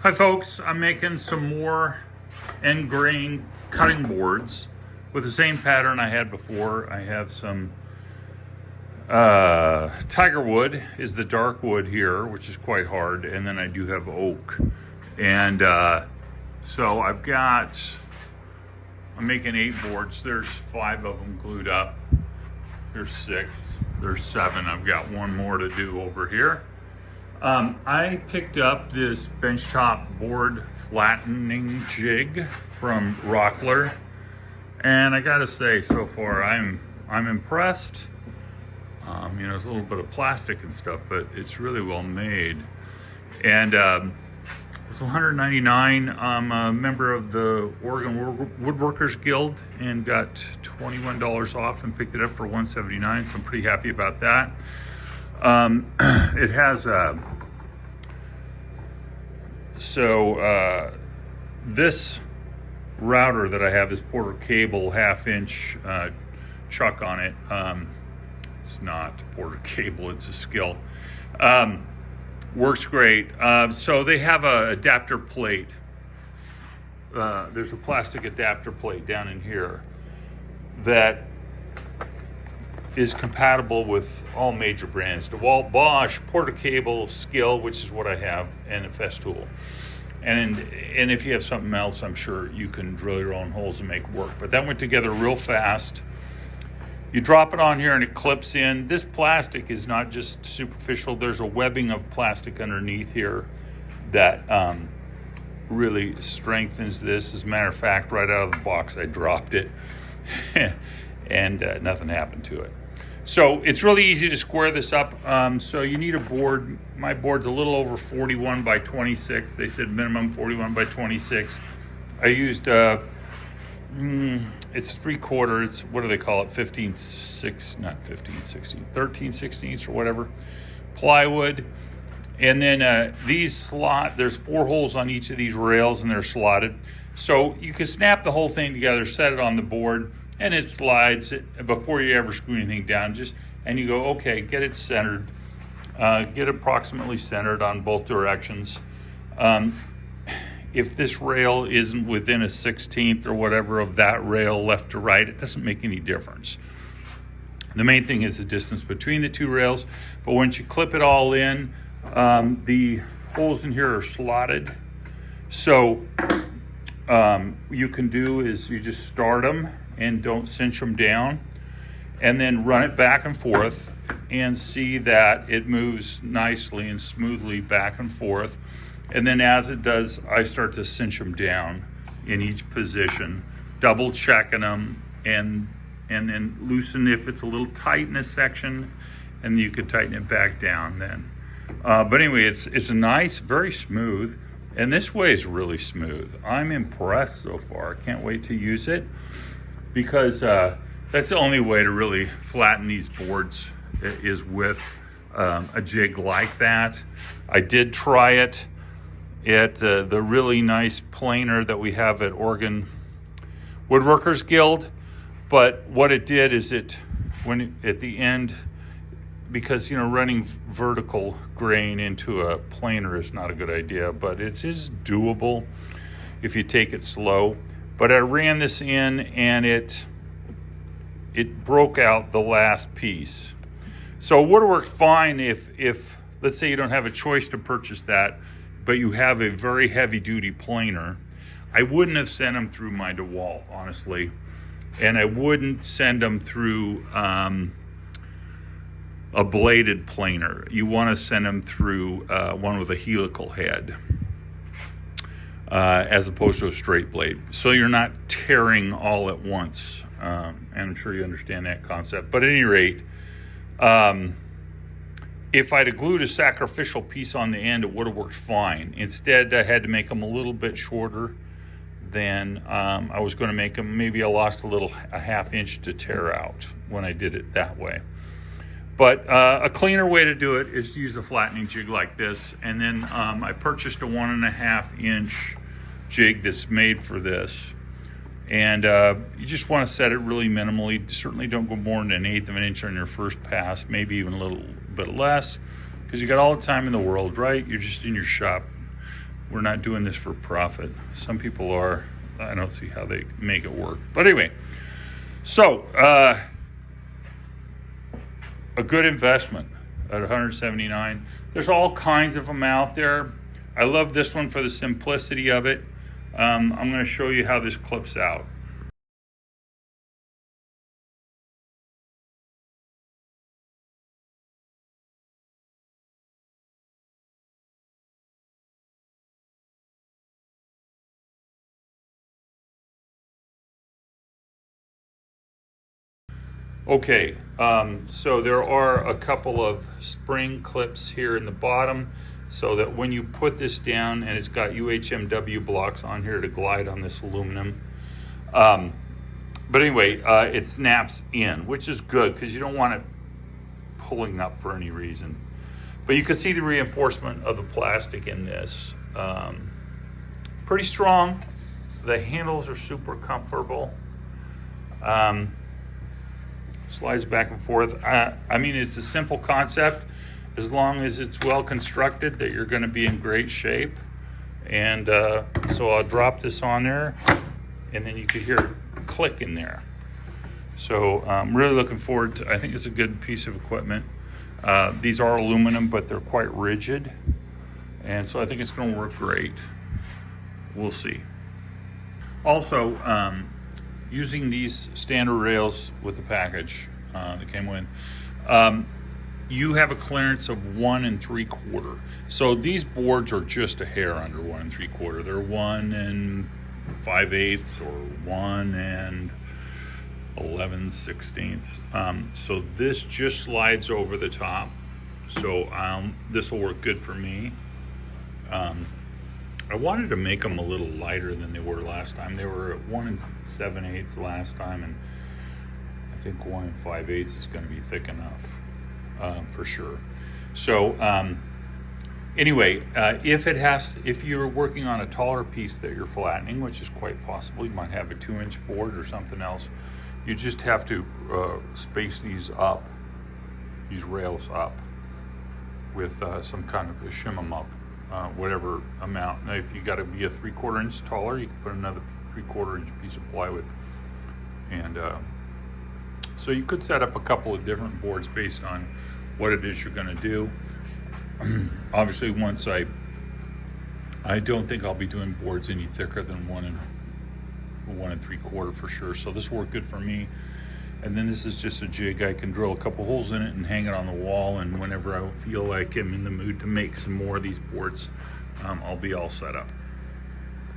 Hi folks, I'm making some more end grain cutting boards with the same pattern I had before. I have some tiger wood is the dark wood here, which is quite hard, and then I do have oak. And so I'm making 8 boards. There's 5 of them glued up. There's 6, there's 7. I've got one more to do over here. I picked up this Benchtop board flattening jig from Rockler, and I gotta say, so far I'm impressed. You know, there's a little bit of plastic and stuff, but it's really well made. And it's $199. I'm a member of the Oregon Woodworkers Guild and got $21 off and picked it up for $179, so I'm pretty happy about that. It has this router that I have, this Porter cable 1/2-inch chuck on it. It's not Porter cable, it's a skill. Works great. So they have a adapter plate. There's a plastic adapter plate down in here that is compatible with all major brands: DeWalt, Bosch, Porter cable, Skill, which is what I have, and a Festool. And if you have something else, I'm sure you can drill your own holes and make it work. But that went together real fast. You drop it on here and it clips in. This plastic is not just superficial. There's a webbing of plastic underneath here that really strengthens this. As a matter of fact, right out of the box, I dropped it and nothing happened to it. So it's really easy to square this up. So you need a board. My board's a little over 41 by 26. They said minimum 41 by 26. I used, it's 3/4, it's, what do they call it? 13/16 or whatever, plywood. And then there's 4 holes on each of these rails and they're slotted. So you can snap the whole thing together, set it on the board, and it slides before you ever screw anything down. And you go, okay, get it centered, get approximately centered on both directions. If this rail isn't within a 1/16 or whatever of that rail left to right, it doesn't make any difference. The main thing is the distance between the 2 rails. But once you clip it all in, the holes in here are slotted. So you can do is you just start them and don't cinch them down, and then run it back and forth and see that it moves nicely and smoothly back and forth. And then as it does, I start to cinch them down in each position, double checking them, and then loosen if it's a little tight in a section, and you could tighten it back down then. But anyway, it's a nice, very smooth, and this way is really smooth. I'm impressed so far. I can't wait to use it, because that's the only way to really flatten these boards is with a jig like that. I did try it at the really nice planer that we have at Oregon Woodworkers Guild, but what it did is at the end, because running vertical grain into a planer is not a good idea, but it is doable if you take it slow. But I ran this in and it broke out the last piece. So it would have worked fine if let's say you don't have a choice to purchase that, but you have a very heavy duty planer. I wouldn't have sent them through my DeWalt, honestly. And I wouldn't send them through a bladed planer. You want to send them through one with a helical head, as opposed to a straight blade. So you're not tearing all at once. And I'm sure you understand that concept. But at any rate, if I'd have glued a sacrificial piece on the end, it would have worked fine. Instead, I had to make them a little bit shorter than I was going to make them. Maybe I lost a 1/2 inch to tear out when I did it that way. But a cleaner way to do it is to use a flattening jig like this. And then I purchased a 1.5 inch jig that's made for this. And you just want to set it really minimally. Certainly don't go more than 1/8 of an inch on your first pass, maybe even a little bit less, because you got all the time in the world, right? You're just in your shop We're not doing this for profit. Some people are. I don't see how they make it work. But anyway, so a good investment at $179. There's all kinds of them out there. I love this one for the simplicity of it. I'm going to show you how this clips out. Okay, so there are a couple of spring clips here in the bottom so that when you put this down, and it's got UHMW blocks on here to glide on this aluminum. But anyway, it snaps in, which is good because you don't want it pulling up for any reason. But you can see the reinforcement of the plastic in this. Pretty strong. The handles are super comfortable. Slides back and forth. I mean, it's a simple concept. As long as it's well constructed, that you're going to be in great shape. And so I'll drop this on there, and then you could hear it click in there. So I'm really looking forward to, I think it's a good piece of equipment. These are aluminum, but they're quite rigid. And so I think it's going to work great. We'll see. Also, using these standard rails with the package that came with, you have a clearance of 1 3/4. So these boards are just a hair under 1 3/4. They're 1 5/8 or 1 11/16. So this just slides over the top. So this will work good for me. I wanted to make them a little lighter than they were last time. They were at 1 7/8 last time, and I think 1 5/8 is going to be thick enough for sure. So anyway, if you're working on a taller piece that you're flattening, which is quite possible, you might have a 2-inch board or something else. You just have to space these rails up with some kind of a shim them up. Whatever amount. Now, if you got to be a 3/4 inch taller, you can put another 3/4 inch piece of plywood. And so you could set up a couple of different boards based on what it is you're going to do. Obviously, once I don't think I'll be doing boards any thicker than 1 3/4 for sure. So this will work good for me. And then this is just a jig. I can drill a couple holes in it and hang it on the wall, and whenever I feel like I'm in the mood to make some more of these boards, I'll be all set up.